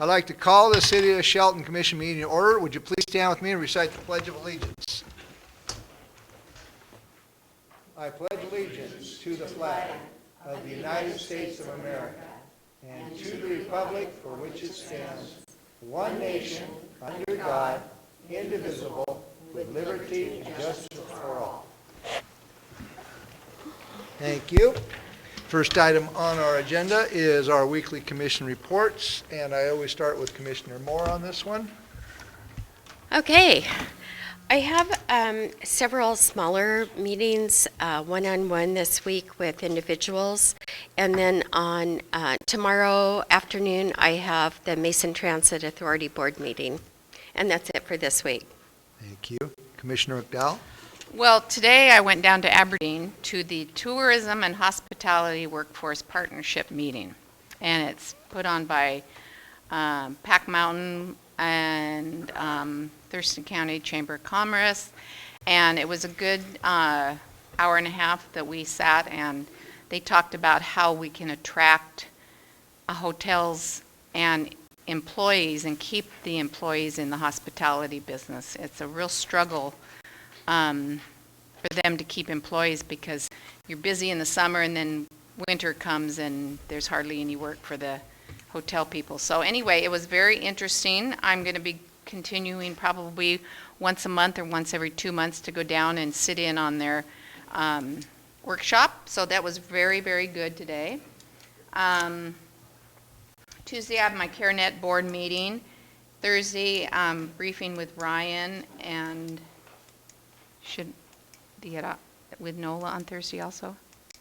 I'd like to call the City of Shelton Commission meeting to order. Would you please stand with me and recite the Pledge of Allegiance? I pledge allegiance to the flag of the United States of America and to the republic for which it stands, one nation, under God, indivisible, with liberty and justice for all. Thank you. First item on our agenda is our weekly commission reports, and I always start with Commissioner Moore on this one. Okay. I have several smaller meetings, one-on-one this week with individuals, and then on tomorrow afternoon I have the Mason Transit Authority Board meeting, and that's it for this week. Thank you. Commissioner McDowell? Well, today I went down to Aberdeen to the Tourism and Hospitality Workforce Partnership meeting, and it's put on by Pack Mountain and Thurston County Chamber of Commerce, and it was a good hour and a half that we sat, and they talked about how we can attract hotels and employees and keep the employees in the hospitality business. It's a real struggle for them to keep employees because you're busy in the summer and then winter comes and there's hardly any work for the hotel people. So anyway, it was very interesting. I'm going to be continuing probably once a month or once every 2 months to go down and sit in on their workshop. So that was very, very good today. Tuesday, I have my CareNet board meeting. Thursday, briefing with Ryan, and should get up with NOLA on Thursday also?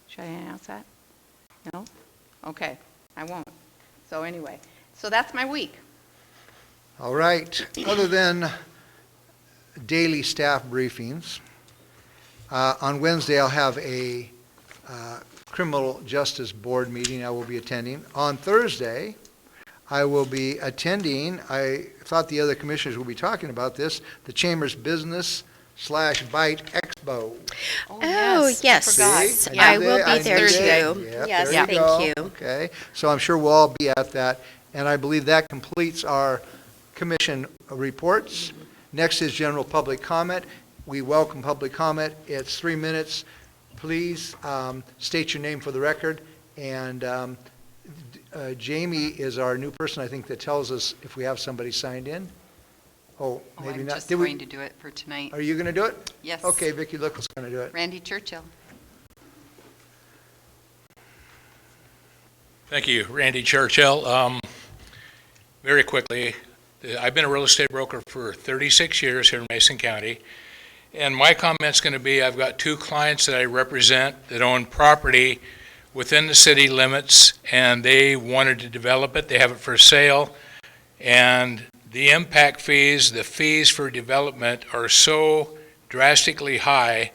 Should I announce that? No? Okay, I won't. So anyway, so that's my week. All right. Other than daily staff briefings, on Wednesday I'll have a criminal justice board meeting I will be attending. On Thursday, I will be attending, I thought the other commissioners will be talking about this, the Chamber's Business/Bite Expo. Oh, yes. I will be there too. Yeah, yes, there thank go. you. Okay, so I'm sure we'll all be at that, and I believe that completes our commission reports. Next is general public comment. We welcome public comment. It's 3 minutes. Please state your name for the record, and Jamie is our new person, I think, that tells us if we have somebody signed in. Oh, maybe I'm not. just going to do it for tonight. Are you going to do it? Yes. Okay, Vicki Lickle's going to do it. Randy Churchill. Thank you, Randy Churchill. Very quickly, I've been a real estate broker for 36 years here in Mason County, and my comment's going to be I've got 2 clients that I represent that own property within the city limits, and they wanted to develop it. They have it for sale, and the impact fees, the fees for development are so drastically high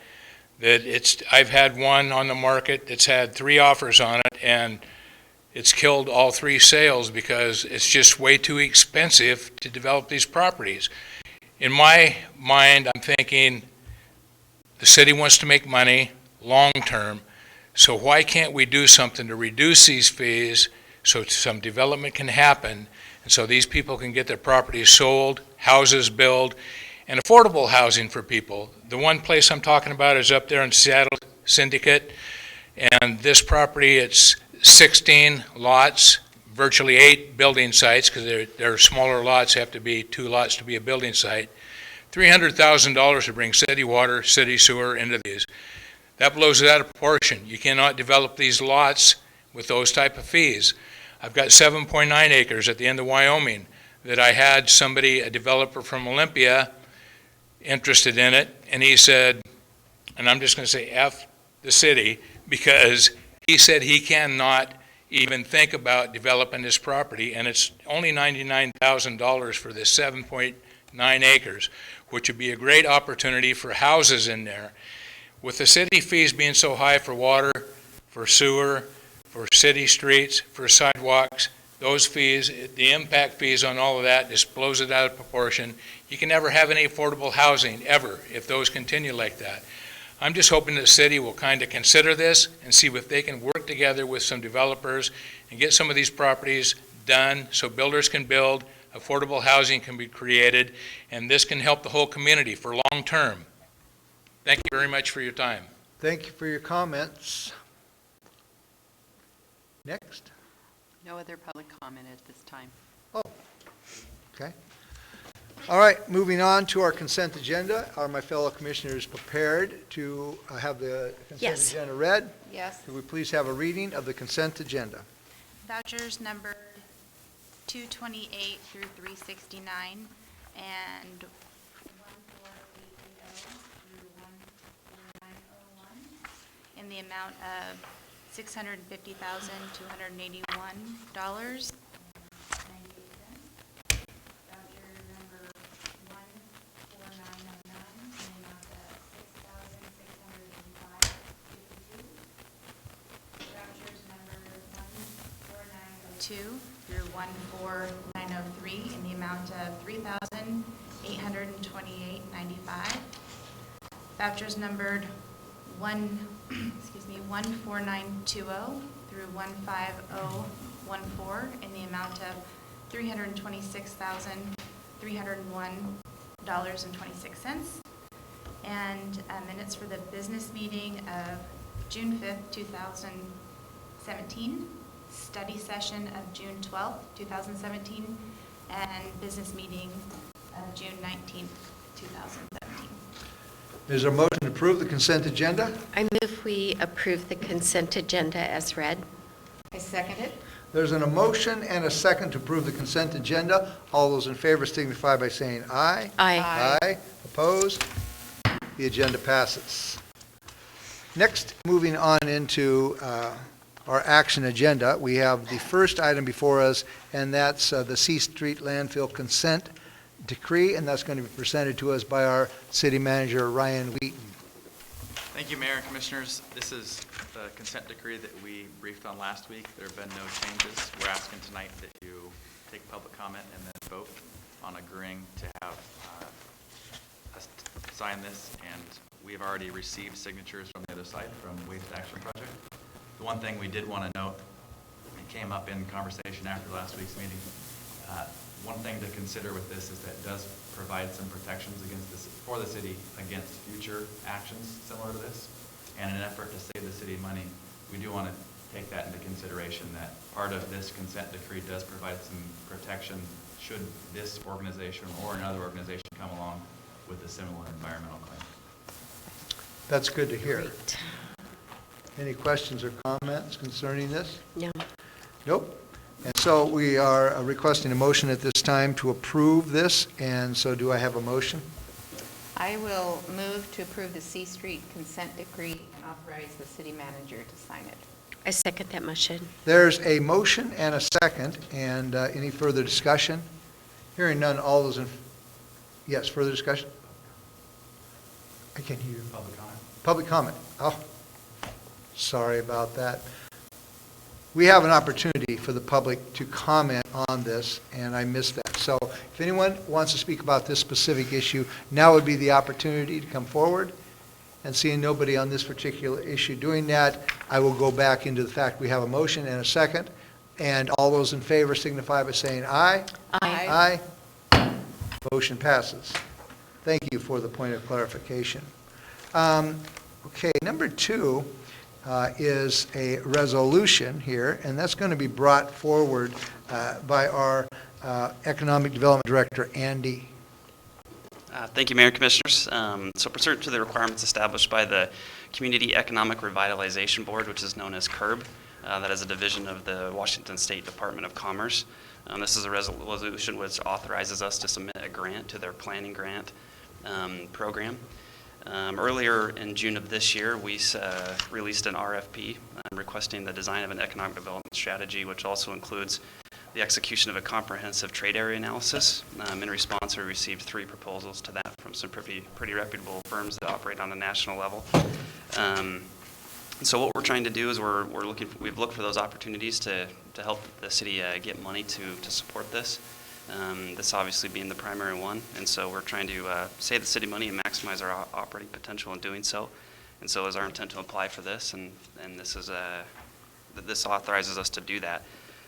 that I've had one on the market that's had 3 offers on it, and it's killed all 3 sales because it's just way too expensive to develop these properties. In my mind, I'm thinking the city wants to make money long term, so why can't we do something to reduce these fees so some development can happen, and so these people can get their properties sold, houses built, and affordable housing for people. The one place I'm talking about is up there in Seattle Syndicate, and this property, it's 16 lots, virtually 8 building sites, because they're smaller lots, have to be 2 lots to be a building site. $300,000 to bring city water, city sewer into these. That blows it out of proportion. You cannot develop these lots with those type of fees. I've got 7.9 acres at the end of Wyoming that I had somebody, a developer from Olympia, interested in it, and he said, and I'm just going to say F the city, because he said he cannot even think about developing this property, and it's only $99,000 for this 7.9 acres, which would be a great opportunity for houses in there. With the city fees being so high for water, for sewer, for city streets, for sidewalks, those fees, the impact fees on all of that just blows it out of proportion. You can never have any affordable housing, ever, if those continue like that. I'm just hoping the city will kind of consider this and see if they can work together with some developers and get some of these properties done so builders can build, affordable housing can be created, and this can help the whole community for long term. Thank you very much for your time. Thank you for your comments. Next. No other public comment at this time. Okay. All right, moving on to our consent agenda. Are my fellow commissioners prepared to have the consent Yes. agenda read? Yes. Could we please have a reading of the consent agenda? Vouchers numbered 228 through 369 and 14830 through 14901 in the amount of $650,281.98. Voucher number 14909 in the amount of $6,685.52. Vouchers number 14902 through 14903 in the amount of $3,828.95. Vouchers numbered 14920 through 15014 in the amount of $326,301.26. And minutes for the business meeting of June 5th, 2017, study session of June 12th, 2017, and business meeting of June 19th, 2017. Is there a motion to approve the consent agenda? I move we approve the consent agenda as read. I second it. There's an motion and a second to approve the consent agenda. All those in favor signify by saying aye. Aye. Aye. Opposed? The agenda passes. Next, moving on into our action agenda, we have the first item before us, and that's the C Street landfill consent decree, and that's going to be presented to us by our city manager, Ryan Wheaton. Thank you, Mayor and Commissioners. This is the consent decree that we briefed on last week. There have been no changes. We're asking tonight that you take public comment and then vote on agreeing to have us sign this, and we've already received signatures from the other side from Waste Action Project. The one thing we did want to note, it came up in conversation after last week's meeting, one thing to consider with this is that it does provide some protections against this, for the city against future actions similar to this. And in an effort to save the city money, we do want to take that into consideration, that part of this consent decree does provide some protection should this organization or another organization come along with a similar environmental claim. That's good to hear. Great. Any questions or comments concerning this? No. Nope. And so we are requesting a motion at this time to approve this, and so do I have a motion? I will move to approve the C Street consent decree and authorize the city manager to sign it. I second that motion. There's a motion and a second, and any further discussion? Hearing none, all those in, yes, further discussion? I can't hear you. Public comment? Public comment. Oh, sorry about that. We have an opportunity for the public to comment on this, and I missed that. So if anyone wants to speak about this specific issue, now would be the opportunity to come forward. And seeing nobody on this particular issue doing that, I will go back into the fact we have a motion and a second. And all those in favor signify by saying aye. Aye. Aye. Motion passes. Thank you for the point of clarification. Okay, number 2 is a resolution here, and that's going to be brought forward by our Economic Development Director, Andy. Thank you, Mayor and Commissioners. So pursuant to the requirements established by the Community Economic Revitalization Board, which is known as CURB, that is a division of the Washington State Department of Commerce. This is a resolution which authorizes us to submit a grant to their planning grant program. Earlier in June of this year, we released an RFP requesting the design of an economic development strategy, which also includes the execution of a comprehensive trade area analysis. In response, we received 3 proposals to that from some pretty reputable firms that operate on a national level. So what we're trying to do is we've looked for those opportunities to help the city get money to support this. This obviously being the primary one, and so we're trying to save the city money and maximize our operating potential in doing so. And so is our intent to apply for this, and this is this authorizes us to do that.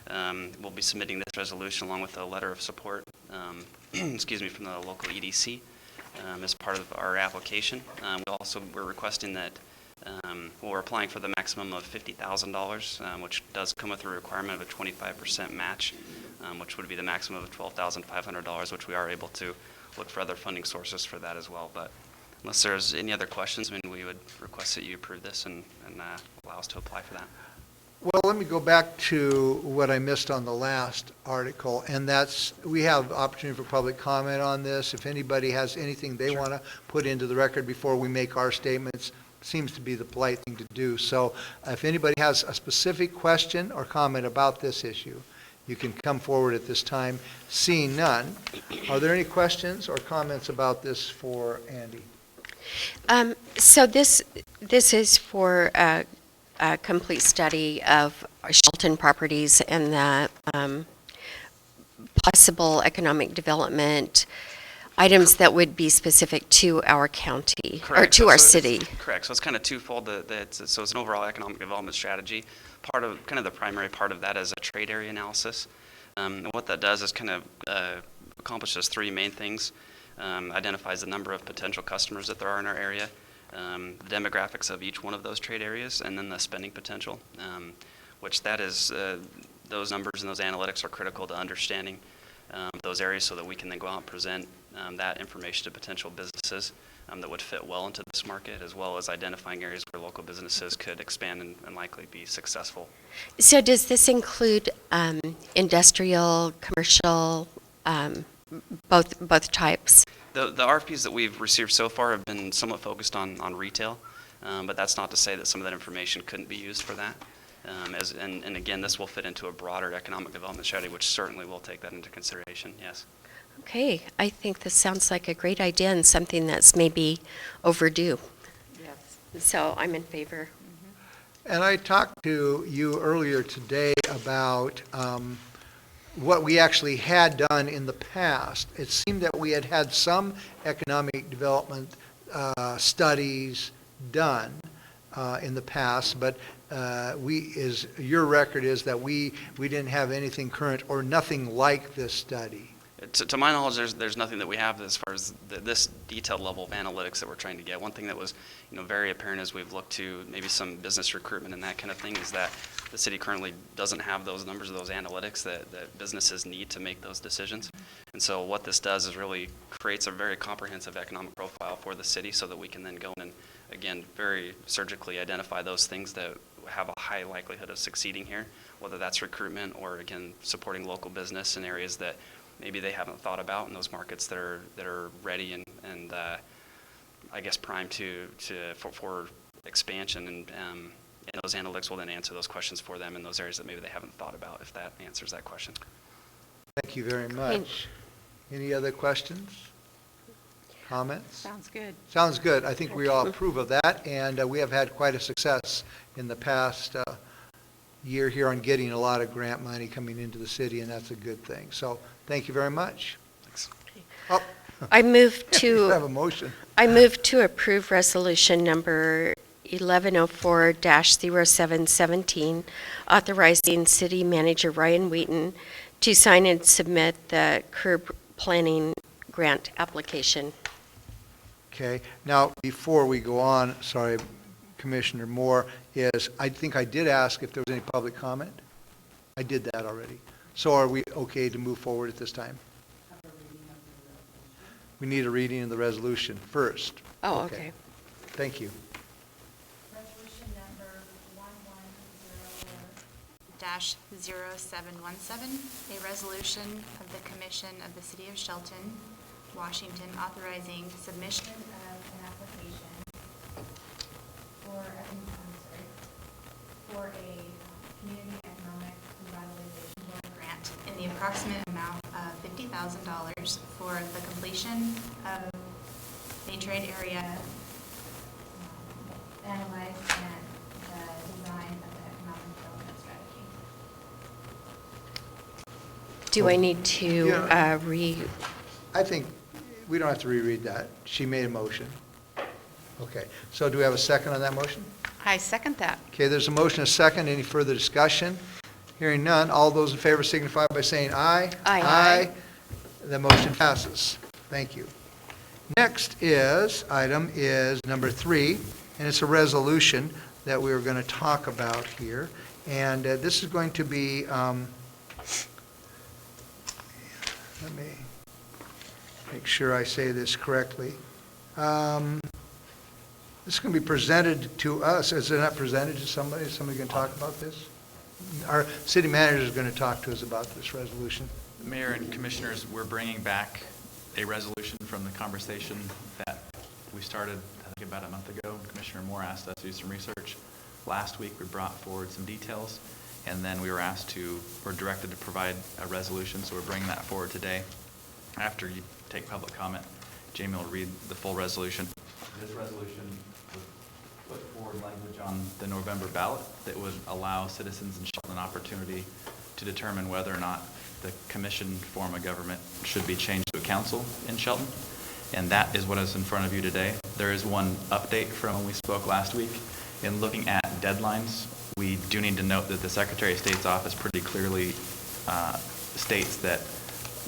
We'll be submitting this resolution along with a letter of support, excuse me, from the local EDC as part of our application. We're requesting that, we're applying for the maximum of $50,000, which does come with a requirement of a 25% match, which would be the maximum of $12,500, which we are able to look for other funding sources for that as well. But unless there's any other questions, we would request that you approve this and allow us to apply for that. Well, let me go back to what I missed on the last article, and that's, we have opportunity for public comment on this. If anybody has anything they want to put into the record before we make our statements, seems to be the polite thing to do. So if anybody has a specific question or comment about this issue, you can come forward at this time. Seeing none, are there any questions or comments about this for Andy? So this is for a complete study of Shelton properties and the possible economic development items that would be specific to our county, or to our city. Correct. So it's kind of twofold. So it's an overall economic development strategy. Part of, kind of the primary part of that is a trade area analysis. And what that does is kind of accomplishes three main things. Identifies the number of potential customers that there are in our area, the demographics of each one of those trade areas, and then the spending potential, which that is, those numbers and those analytics are critical to understanding those areas so that we can then go out and present that information to potential businesses that would fit well into this market, as well as identifying areas where local businesses could expand and likely be successful. So does this include industrial, commercial, both types? The RFPs that we've received so far have been somewhat focused on retail, but that's not to say that some of that information couldn't be used for that. And again, this will fit into a broader economic development strategy, which certainly will take that into consideration, yes. Okay, I think this sounds like a great idea and something that's maybe overdue. Yes. So I'm in favor. And I talked to you earlier today about what we actually had done in the past. It seemed that we had some economic development studies done in the past, but your record is that we didn't have anything current or nothing like this study. To my knowledge, there's nothing that we have as far as this detailed level of analytics that we're trying to get. One thing that was, very apparent as we've looked to maybe some business recruitment and that kind of thing is that the city currently doesn't have those numbers or those analytics that businesses need to make those decisions. And so what this does is really creates a very comprehensive economic profile for the city so that we can then go in and, again, very surgically identify those things that have a high likelihood of succeeding here, whether that's recruitment or, again, supporting local business in areas that maybe they haven't thought about in those markets that are ready and I guess primed for expansion, and those analytics will then answer those questions for them in those areas that maybe they haven't thought about, if that answers that question. Thank you very much. Any other questions? Comments? Sounds good. Sounds good. I think we all approve of that, and we have had quite a success in the past year here on getting a lot of grant money coming into the city, and that's a good thing. So thank you very much. Thanks. Oh, I move you have to a motion. approve resolution number 1104-0717, authorizing city manager Ryan Wheaton to sign and submit the curb planning grant application. Okay. Now, before we go on, sorry, Commissioner Moore, I think I did ask if there was any public comment. I did that already. So are we okay to move forward at this time? We need a reading of the resolution first. Oh, okay. Thank you. Resolution number 1104-0717, a resolution of the Commission of the City of Shelton, Washington, authorizing submission of an application for a community economic revitalization board grant in the approximate amount of $50,000 for the completion of a trade area analyze and the design of the economic development strategy. Do I need to I think we don't have to reread that. She made a motion. Okay. So do we have a second on that motion? I second that. Okay, there's a motion, a second. Any further discussion? Hearing none, all those in favor signify by saying aye. Aye. Aye. The motion passes. Thank you. Next item is number 3, and it's a resolution that we are going to talk about here. And this is going to be, let me make sure I say this correctly. This is going to be presented to us. Is it not presented to somebody? Is somebody going to talk about this? Our city manager is going to talk to us about this resolution. Mayor and Commissioners, we're bringing back a resolution from the conversation that we started, I think, about a month ago. Commissioner Moore asked us to do some research. Last week, we brought forward some details, and then we were directed to provide a resolution, so we're bringing that forward today. After you take public comment, Jamie will read the full resolution. This resolution would put forward language on the November ballot that would allow citizens in Shelton an opportunity to determine whether or not the commission form of government should be changed to a council in Shelton. And that is what is in front of you today. There is one update from when we spoke last week. In looking at deadlines, we do need to note that the Secretary of State's office pretty clearly states that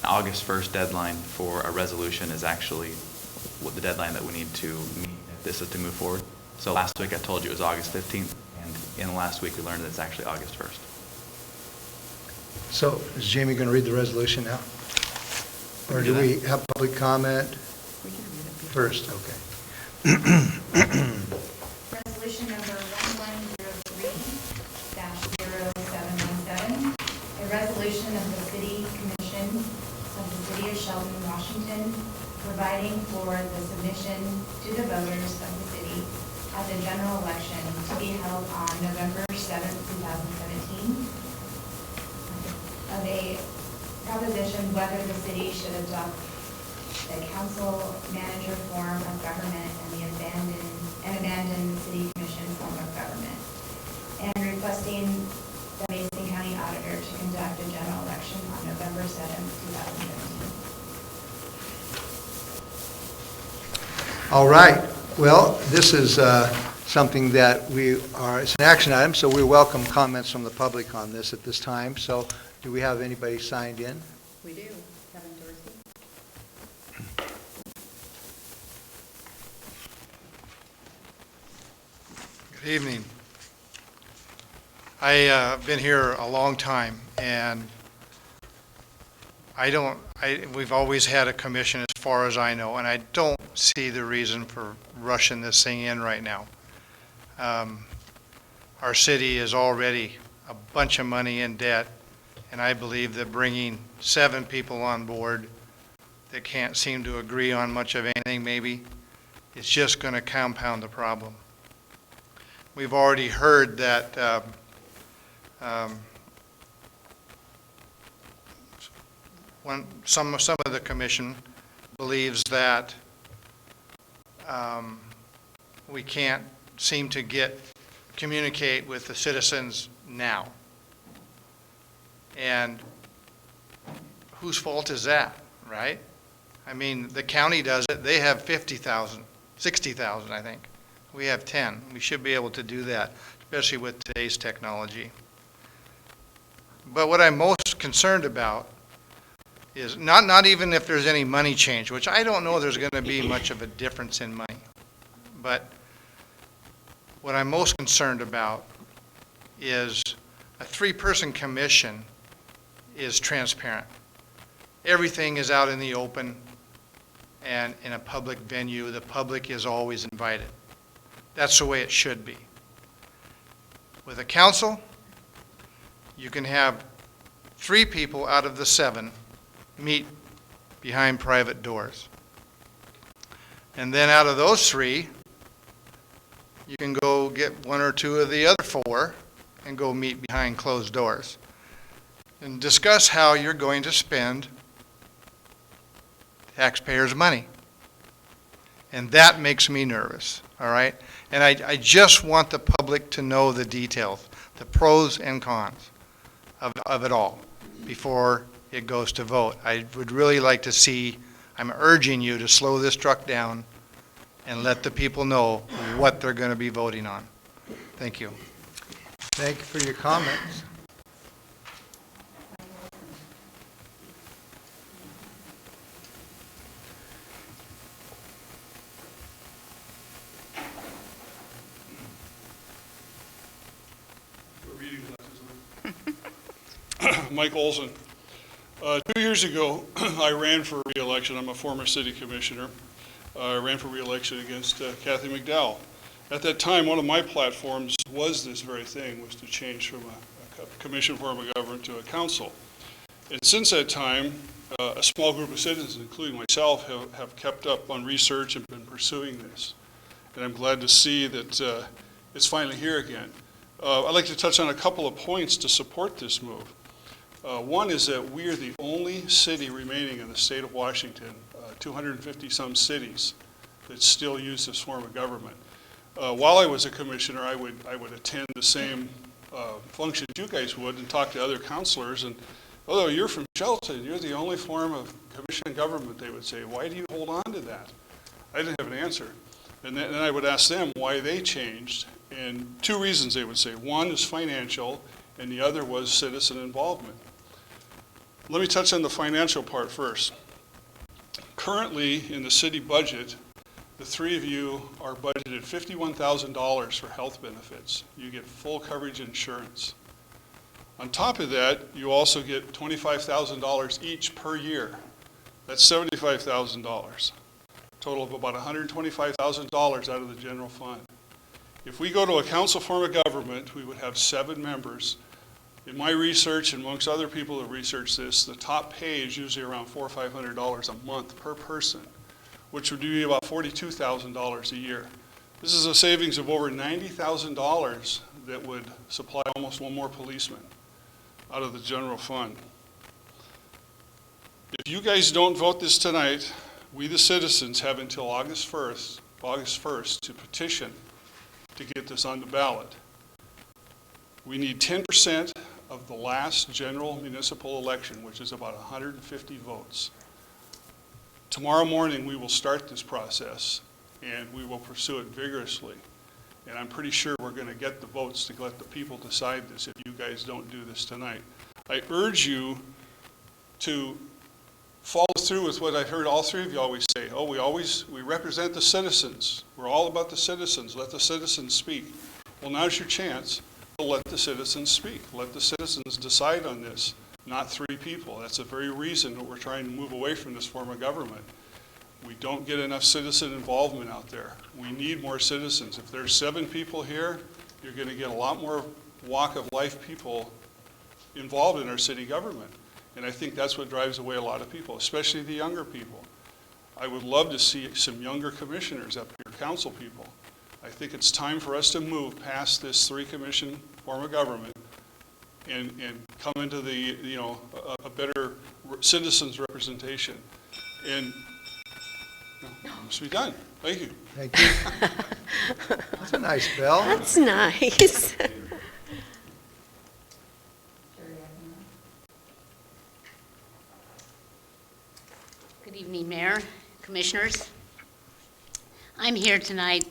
August 1st deadline for a resolution is actually what the deadline that we need to meet if this is to move forward. So last week I told you it was August 15th, and in the last week we learned that it's actually August 1st. So is Jamie going to read the resolution now? Or do we have public comment We can read it first? Okay. Resolution number 1103-0717, a resolution of the City Commission of the City of Shelton, Washington, providing for the submission to the voters of the city at the general election to be held on November 7th, 2017, of a proposition whether the city should adopt the council manager form of government and the abandon city commission form of government, and requesting the Mason County Auditor to conduct a general election on November 7th, 2017. All right. Well, this is something that it's an action item, so we welcome comments from the public on this at this time. So do we have anybody signed in? We do. Kevin Dorsey. Good evening. I've been here a long time, and we've always had a commission as far as I know, and I don't see the reason for rushing this thing in right now. Our city is already a bunch of money in debt, and I believe that bringing 7 people on board that can't seem to agree on much of anything maybe, it's just going to compound the problem. We've already heard that some of the commission believes that we can't seem to communicate with the citizens now. And whose fault is that, right? I mean, the county does it. They have 50,000, 60,000, I think. We have 10. We should be able to do that, especially with today's technology. But what I'm most concerned about is not even if there's any money change, which I don't know there's going to be much of a difference in money. But what I'm most concerned about is a 3-person commission is transparent. Everything is out in the open, and in a public venue, the public is always invited. That's the way it should be. With a council, you can have 3 people out of the 7 meet behind private doors. And then out of those 3, you can go get 1 or 2 of the other 4 and go meet behind closed doors and discuss how you're going to spend taxpayers' money. And that makes me nervous, all right? And I just want the public to know the details, the pros and cons of it all before it goes to vote. I would really like to see, I'm urging you to slow this truck down and let the people know what they're going to be voting on. Thank you. Thank you for your comments. Mike Olson. 2 years ago, I ran for re-election. I'm a former city commissioner. I ran for re-election against Kathy McDowell. At that time, one of my platforms was this very thing, was to change from a commission form of government to a council. And since that time, a small group of citizens, including myself, have kept up on research and been pursuing this. And I'm glad to see that it's finally here again. I'd like to touch on a couple of points to support this move. One is that we are the only city remaining in the state of Washington, 250-some cities, that still use this form of government. While I was a commissioner, I would attend the same functions you guys would and talk to other councilors. And although you're from Shelton, you're the only form of commission government, they would say. Why do you hold on to that? I didn't have an answer. And then I would ask them why they changed. And two reasons they would say. One is financial, and the other was citizen involvement. Let me touch on the financial part first. Currently, in the city budget, the three of you are budgeted $51,000 for health benefits. You get full coverage insurance. On top of that, you also get $25,000 each per year. That's $75,000. Total of about $125,000 out of the general fund. If we go to a council form of government, we would have 7 members. In my research, and amongst other people who researched this, the top pay is usually around $400 or $500 a month per person, which would be about $42,000 a year. This is a savings of over $90,000 that would supply almost one more policeman out of the general fund. If you guys don't vote this tonight, we the citizens have until August 1st to petition to get this on the ballot. We need 10% of the last general municipal election, which is about 150 votes. Tomorrow morning, we will start this process, and we will pursue it vigorously. And I'm pretty sure we're going to get the votes to let the people decide this if you guys don't do this tonight. I urge you to follow through with what I heard all three of you always say. Oh, we represent the citizens. We're all about the citizens. Let the citizens speak. Well, now's your chance to let the citizens speak. Let the citizens decide on this, not 3 people. That's the very reason that we're trying to move away from this form of government. We don't get enough citizen involvement out there. We need more citizens. If there's 7 people here, you're going to get a lot more walk of life people involved in our city government. And I think that's what drives away a lot of people, especially the younger people. I would love to see some younger commissioners up here, council people. I think it's time for us to move past this 3-commission form of government and come into the, a better citizens representation. And must be done. Thank you. Thank you. That's a nice bell. That's nice. Good evening, Mayor, Commissioners. I'm here tonight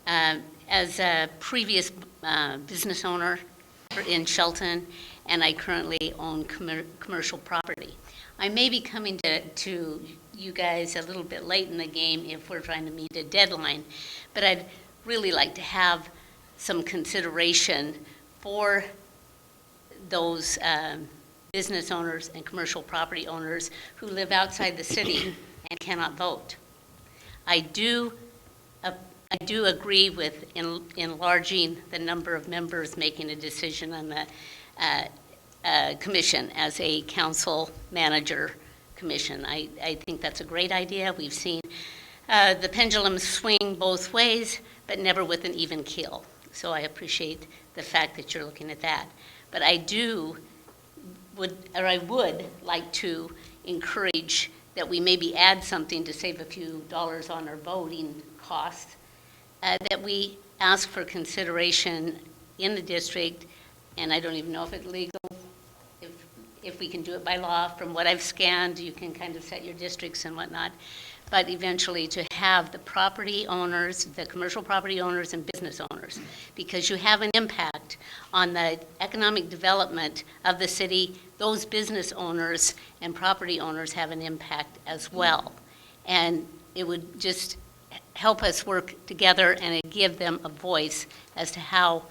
as a previous business owner in Shelton, and I currently own commercial property. I may be coming to you guys a little bit late in the game if we're trying to meet a deadline, but I'd really like to have some consideration for those business owners and commercial property owners who live outside the city and cannot vote. I do agree with enlarging the number of members making a decision on the commission as a council manager commission. I think that's a great idea. We've seen the pendulum swing both ways, but never with an even keel. So I appreciate the fact that you're looking at that. But I would like to encourage that we maybe add something to save a few dollars on our voting costs, that we ask for consideration in the district, and I don't even know if it's legal, if we can do it by law. From what I've scanned, you can kind of set your districts and whatnot, but eventually to have the property owners, the commercial property owners and business owners, because you have an impact on the economic development of the city. Those business owners and property owners have an impact as well. And it would just help us work together and give them a voice as to how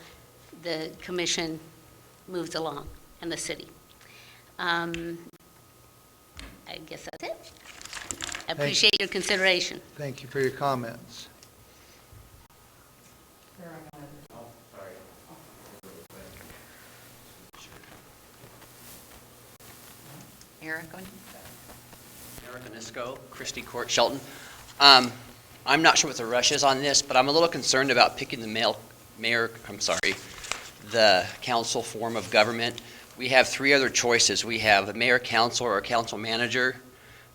the commission moves along and the city. I guess that's it. I appreciate your consideration. Thank you for your comments. Eric, go ahead. Eric Anisco, Christie Court, Shelton. I'm not sure what the rush is on this, but I'm a little concerned about picking the the council form of government. We have three other choices. We have a mayor council or a council manager,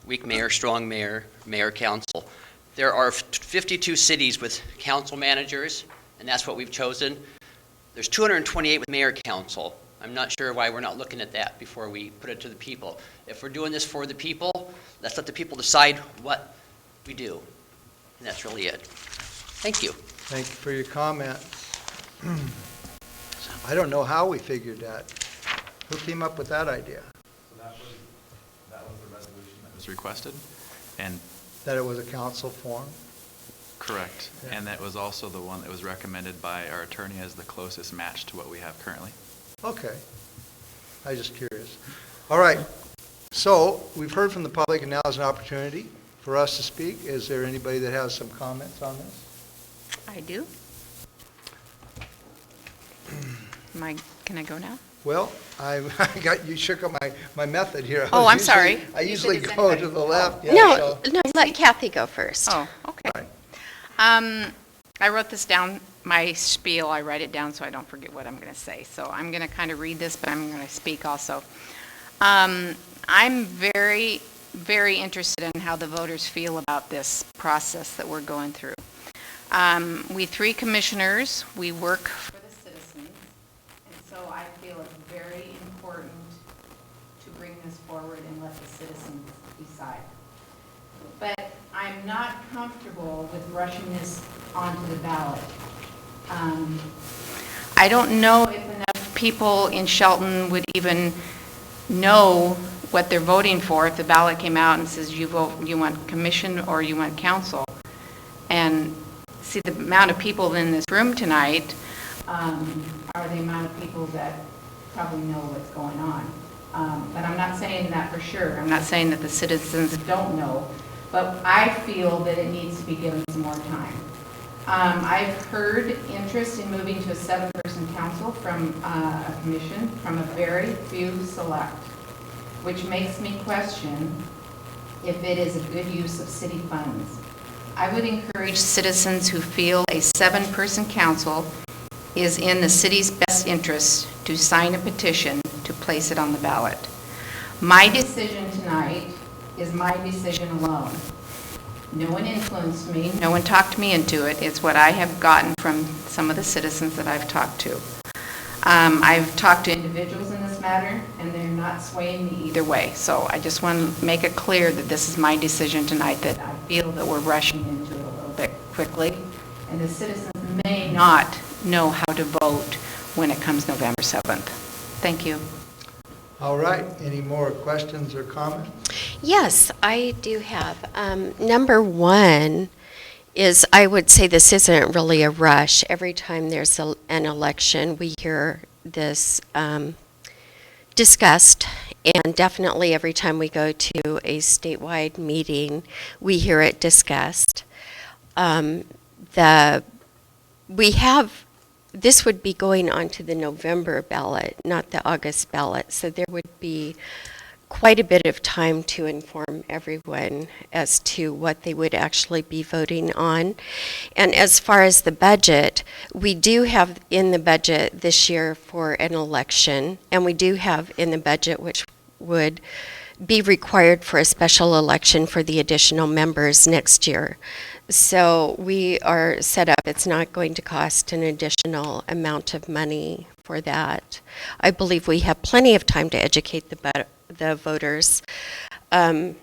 weak mayor, strong mayor, mayor council. There are 52 cities with council managers, and that's what we've chosen. There's 228 with mayor council. I'm not sure why we're not looking at that before we put it to the people. If we're doing this for the people, let's let the people decide what we do. And that's really it. Thank you. Thank you for your comments. I don't know how we figured that. Who came up with that idea? So that was the resolution that was requested, and That it was a council form? correct. Yeah. And that was also the one that was recommended by our attorney as the closest match to what we have currently. Okay. I was just curious. All right. So we've heard from the public, and now is an opportunity for us to speak. Is there anybody that has some comments on this? I do. Can I go now? Well, I got, you shook up my method here. Oh, I'm sorry. I You usually said it's go anybody. to the left. Yeah, No, so- no, let Kathy go first. Oh, okay. All right. I wrote this down, my spiel, I write it down so I don't forget what I'm going to say. So I'm going to kind of read this, but I'm going to speak also. I'm very, very interested in how the voters feel about this process that we're going through. We three commissioners, we work for the citizens, and so I feel it's very important to bring this forward and let the citizens decide. But I'm not comfortable with rushing this onto the ballot. I don't know if enough people in Shelton would even know what they're voting for if the ballot came out and says you vote, you want commission or you want council. And see, the amount of people in this room tonight are the amount of people that probably know what's going on. But I'm not saying that for sure. I'm not saying that the citizens don't know. But I feel that it needs to be given some more time. I've heard interest in moving to a 7-person council from a commission from a very few select, which makes me question if it is a good use of city funds. I would encourage citizens who feel a 7-person council is in the city's best interest to sign a petition to place it on the ballot. My decision tonight is my decision alone. No one influenced me, no one talked me into it. It's what I have gotten from some of the citizens that I've talked to. I've talked to individuals in this matter, and they're not swaying me either way. So I just want to make it clear that this is my decision tonight, that I feel that we're rushing into it a little bit quickly, and the citizens may not know how to vote when it comes November 7th. Thank you. All right. Any more questions or comments? Yes, I do have. Number one is, I would say this isn't really a rush. Every time there's an election, we hear this discussed, and definitely every time we go to a statewide meeting, we hear it discussed. This would be going on to the November ballot, not the August ballot, so there would be quite a bit of time to inform everyone as to what they would actually be voting on. And as far as the budget, we do have in the budget this year for an election, and we do have in the budget which would be required for a special election for the additional members next year. So we are set up, it's not going to cost an additional amount of money for that. I believe we have plenty of time to educate the voters. I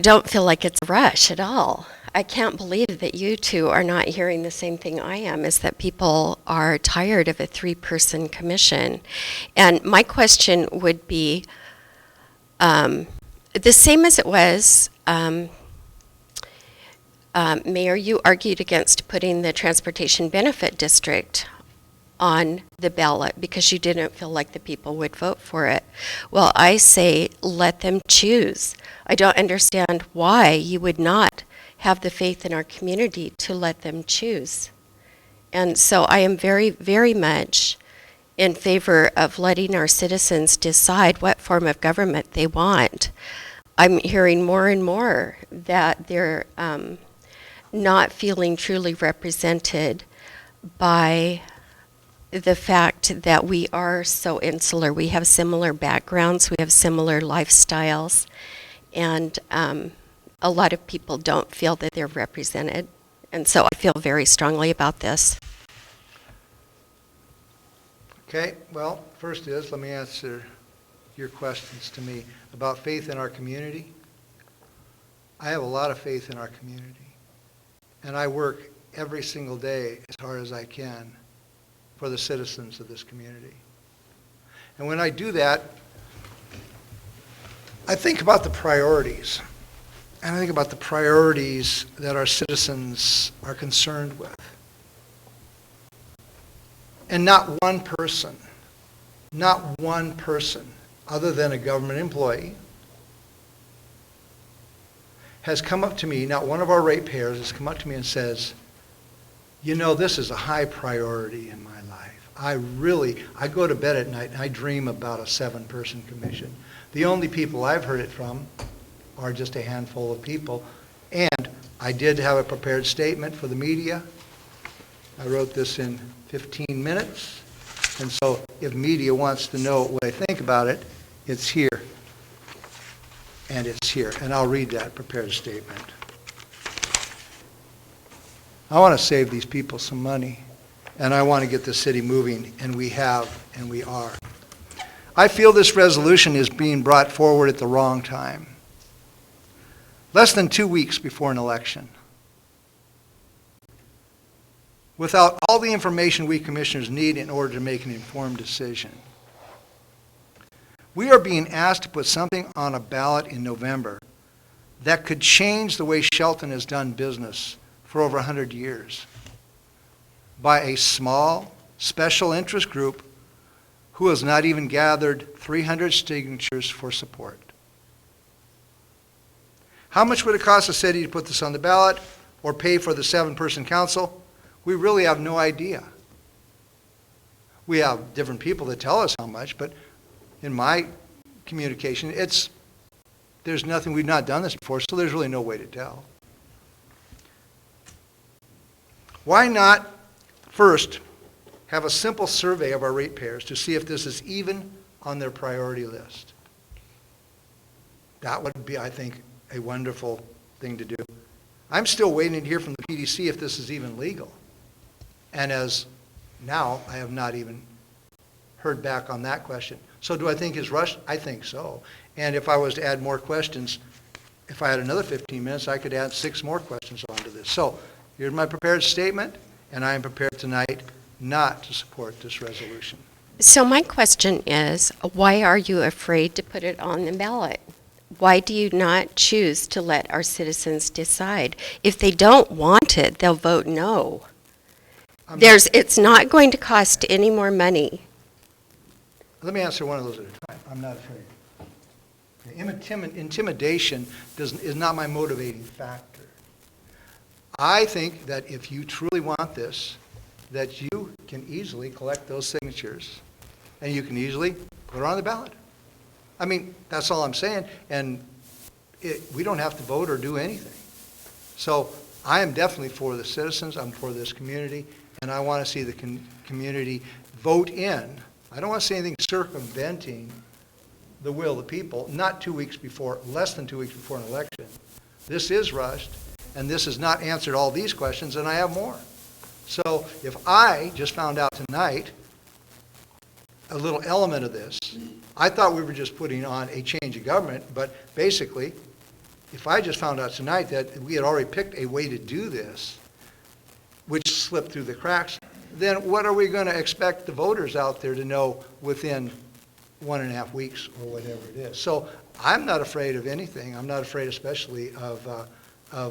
don't feel like it's a rush at all. I can't believe that you two are not hearing the same thing I am, is that people are tired of a 3-person commission. And my question would be the same as it was, Mayor, you argued against putting the Transportation Benefit District on the ballot because you didn't feel like the people would vote for it. Well, I say let them choose. I don't understand why you would not have the faith in our community to let them choose. And so I am very, very much in favor of letting our citizens decide what form of government they want. I'm hearing more and more that they're not feeling truly represented by the fact that we are so insular. We have similar backgrounds, we have similar lifestyles, and a lot of people don't feel that they're represented. And so I feel very strongly about this. Okay, well, first is, let me answer your questions to me about faith in our community. I have a lot of faith in our community, and I work every single day as hard as I can for the citizens of this community. And when I do that, I think about the priorities, and I think about the priorities that our citizens are concerned with. And not one person other than a government employee has come up to me, not one of our ratepayers has come up to me and says, you know, this is a high priority in my life. I go to bed at night and I dream about a 7-person commission. The only people I've heard it from are just a handful of people. And I did have a prepared statement for the media. I wrote this in 15 minutes. And so if media wants to know what I think about it, it's here. And it's here. And I'll read that prepared statement. I want to save these people some money. And I want to get the city moving. And we have, and we are. I feel this resolution is being brought forward at the wrong time. Less than 2 weeks before an election. Without all the information we commissioners need in order to make an informed decision. We are being asked to put something on a ballot in November that could change the way Shelton has done business for over 100 years by a small, special interest group who has not even gathered 300 signatures for support. How much would it cost the city to put this on the ballot or pay for the 7-person council? We really have no idea. We have different people that tell us how much, but in my communication, there's nothing, we've not done this before, so there's really no way to tell. Why not first have a simple survey of our ratepayers to see if this is even on their priority list? That would be, I think, a wonderful thing to do. I'm still waiting to hear from the PDC if this is even legal. And as now, I have not even heard back on that question. So do I think it's rushed? I think so. And if I was to add more questions, if I had another 15 minutes, I could add 6 more questions onto this. So here's my prepared statement, and I am prepared tonight not to support this resolution. So my question is, why are you afraid to put it on the ballot? Why do you not choose to let our citizens decide? If they don't want it, they'll vote no. It's not going to cost any more money. Let me answer one of those at a time. I'm not afraid. Intimidation is not my motivating factor. I think that if you truly want this, that you can easily collect those signatures and you can easily put it on the ballot. I mean, that's all I'm saying. And we don't have to vote or do anything. So I am definitely for the citizens. I'm for this community. And I want to see the community vote in. I don't want to see anything circumventing the will of the people, not 2 weeks before, less than 2 weeks before an election. This is rushed, and this has not answered all these questions, and I have more. So if I just found out tonight a little element of this, I thought we were just putting on a change of government, but basically, if I just found out tonight that we had already picked a way to do this, which slipped through the cracks, then what are we going to expect the voters out there to know within 1.5 weeks or whatever it is? So I'm not afraid of anything. I'm not afraid especially of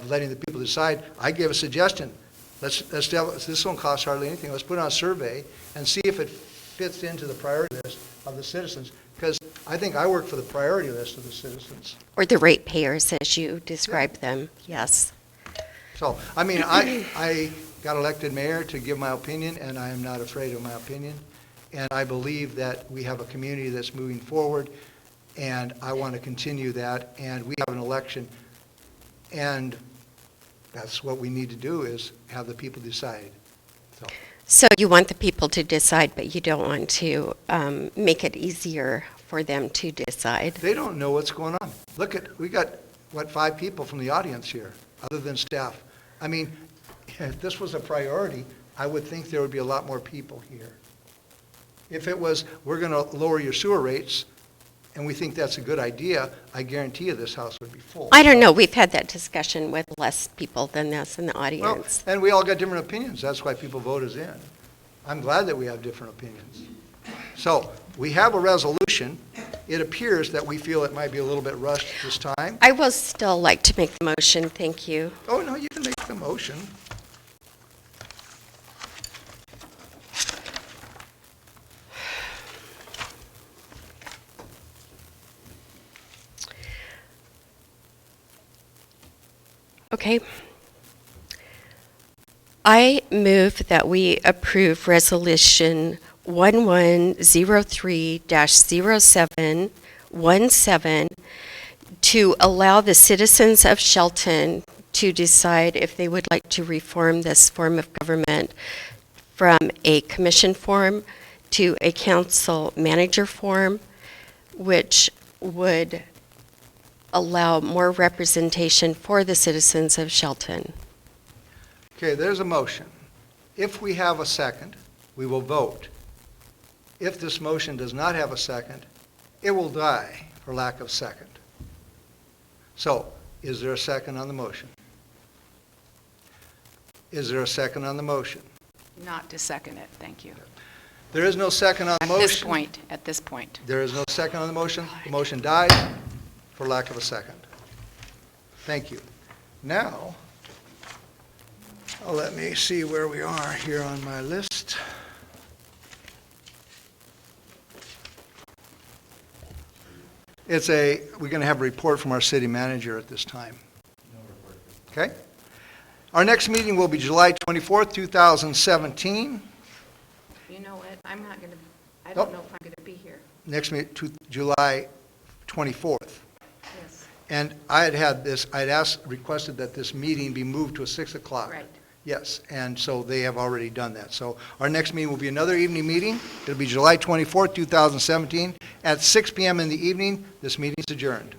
letting the people decide. I gave a suggestion. This won't cost hardly anything. Let's put on a survey and see if it fits into the priority list of the citizens, because I think I work for the priority list of the citizens. Or the ratepayers, as you describe them, yes. So, I mean, I got elected mayor to give my opinion, and I am not afraid of my opinion. And I believe that we have a community that's moving forward, and I want to continue that. And we have an election, and that's what we need to do, is have the people decide. So you want the people to decide, but you don't want to make it easier for them to decide. They don't know what's going on. Look we got, 5 people from the audience here, other than staff. I mean, if this was a priority, I would think there would be a lot more people here. If it was, we're going to lower your sewer rates, and we think that's a good idea, I guarantee you this house would be full. I don't know, we've had that discussion with less people than this in the Well, audience. and we all got different opinions. That's why people vote us in. I'm glad that we have different opinions. So, we have a resolution. It appears that we feel it might be a little bit rushed this time. I will still like to make the motion, thank you. Oh, no, you can make the motion. Okay. I move that we approve Resolution 1103-0717 to allow the citizens of Shelton to decide if they would like to reform this form of government from a commission form to a council manager form, which would allow more representation for the citizens of Shelton. Okay, there's a motion. If we have a second, we will vote. If this motion does not have a second, it will die for lack of second. So, is there a second on the motion? Is there a second on the motion? Not to second it, thank you. There is no second on the motion. At this point. There is no second on the motion. The motion dies for lack of a second. Thank you. Now, let me see where we are here on my list. We're going to have a report from our city manager at this time. No report. Okay? Our next meeting will be July 24th, 2017. You know what, I don't Nope. know if I'm going to be here. Next meeting, July 24th. Yes. And I'd requested that this meeting be moved to 6 o'clock. Right. Yes, and so they have already done that. So our next meeting will be another evening meeting. It'll be July 24th, 2017, at 6 p.m. in the evening. This meeting is adjourned.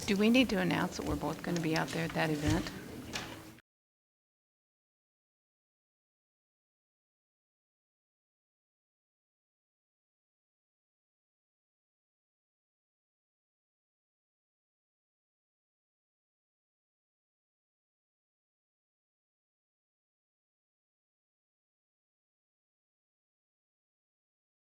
Do we need to announce that we're both going to be out there at that event?